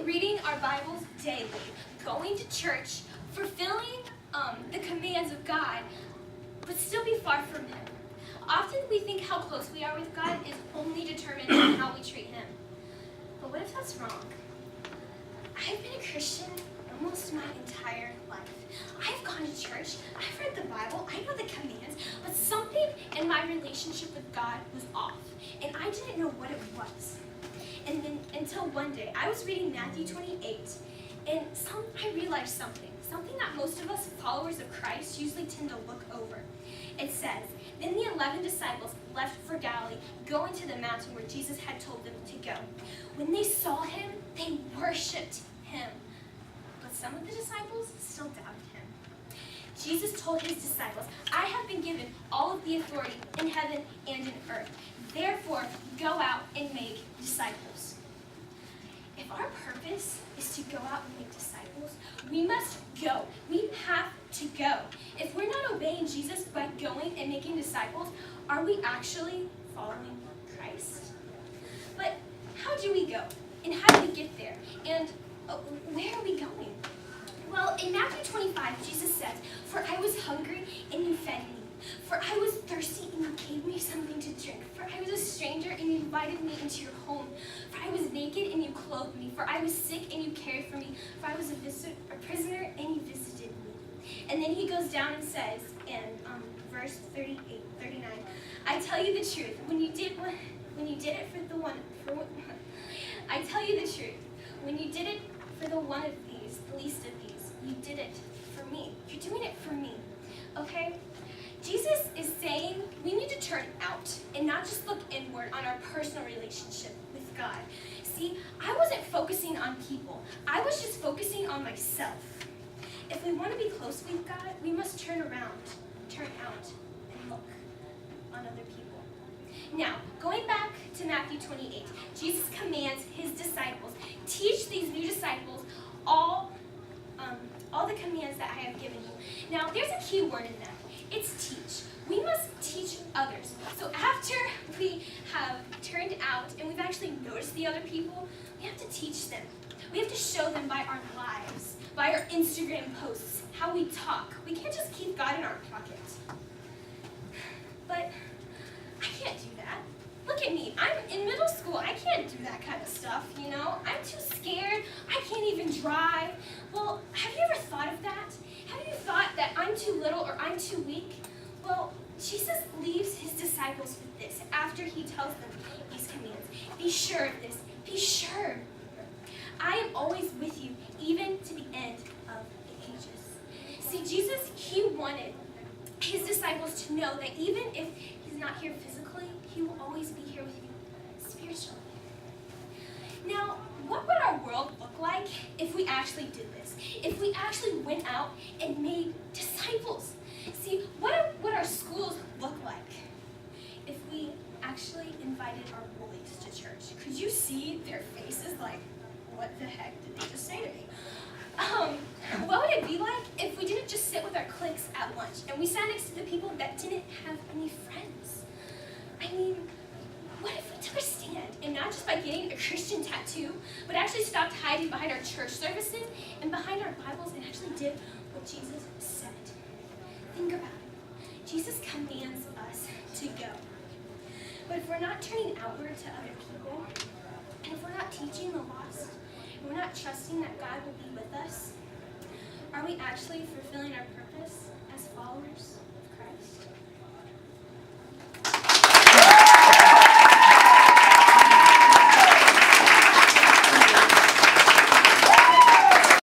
reading our Bibles daily, going to church, fulfilling the commands of God, but still be far from Him. Often we think how close we are with God is only determined by how we treat Him. But what if that's wrong? I've been a Christian almost my entire life. I've gone to church, I've read the Bible, I know the commands, but something in my relationship with God was off, and I didn't know what it was. And then until one day, I was reading Matthew 28, and I realized something that most of us followers of Christ usually tend to look over. It says, "Then the 11 disciples left for Galilee, going to the mountain where Jesus had told them to go. When they saw Him, they worshipped Him. But some of the disciples still doubted Him. Jesus told His disciples, 'I have been given all of the authority in heaven and in earth. Therefore, go out and make disciples.'" If our purpose is to go out and make disciples, we must go. We have to go. If we're not obeying Jesus by going and making disciples, are we actually following Christ? But how do we go? And how do we get there? And where are we going? Well, in Matthew 25, Jesus says, "For I was hungry and you fed me. For I was thirsty and you gave me something to drink. For I was a stranger and you invited me into your home. For I was naked and you clothed me. For I was sick and you cared for me. For I was a prisoner and you visited me." And then he goes down and says in verse 39, "I tell you the truth, when you did it for the one of these, the least of these, you did it for me." You're doing it for me, okay? Jesus is saying we need to turn out and not just look inward on our personal relationship with God. See, I wasn't focusing on people. I was just focusing on myself. If we want to be close with God, we must turn out, and look on other people. Now, going back to Matthew 28, Jesus commands His disciples, teach these new disciples all the commands that I have given you. Now, there's a key word in that. It's teach. We must teach others. So after we have turned out and we've actually noticed the other people, we have to teach them. We have to show them by our lives, by our Instagram posts, how we talk. We can't just keep God in our pocket. But I can't do that. Look at me. I'm in middle school. I can't do that kind of stuff, you know? I'm too scared. I can't even drive. Well, have you ever thought of that? Have you thought that I'm too little or I'm too weak? Well, Jesus leaves His disciples with this after He tells them these commands. Be sure of this. Be sure. I am always with you, even to the end of the ages. See, Jesus, He wanted His disciples to know that even if He's not here physically, He will always be here with you spiritually. Now, what would our world look like if we actually did this? If we actually went out and made disciples? See, what would our schools look like if we actually invited our bullies to church? Could you see their faces like, what the heck did they just say to me? What would it be like if we didn't just sit with our cliques at lunch and we sat next to the people that didn't have any friends? I mean, what if we took a stand and not just by getting a Christian tattoo, but actually stopped hiding behind our church services and behind our Bibles and actually did what Jesus said? Think about it. Jesus commands us to go. But if we're not turning outward to other people, and if we're not teaching the lost, and we're not trusting that God will be with us, are we actually fulfilling our purpose as followers of Christ?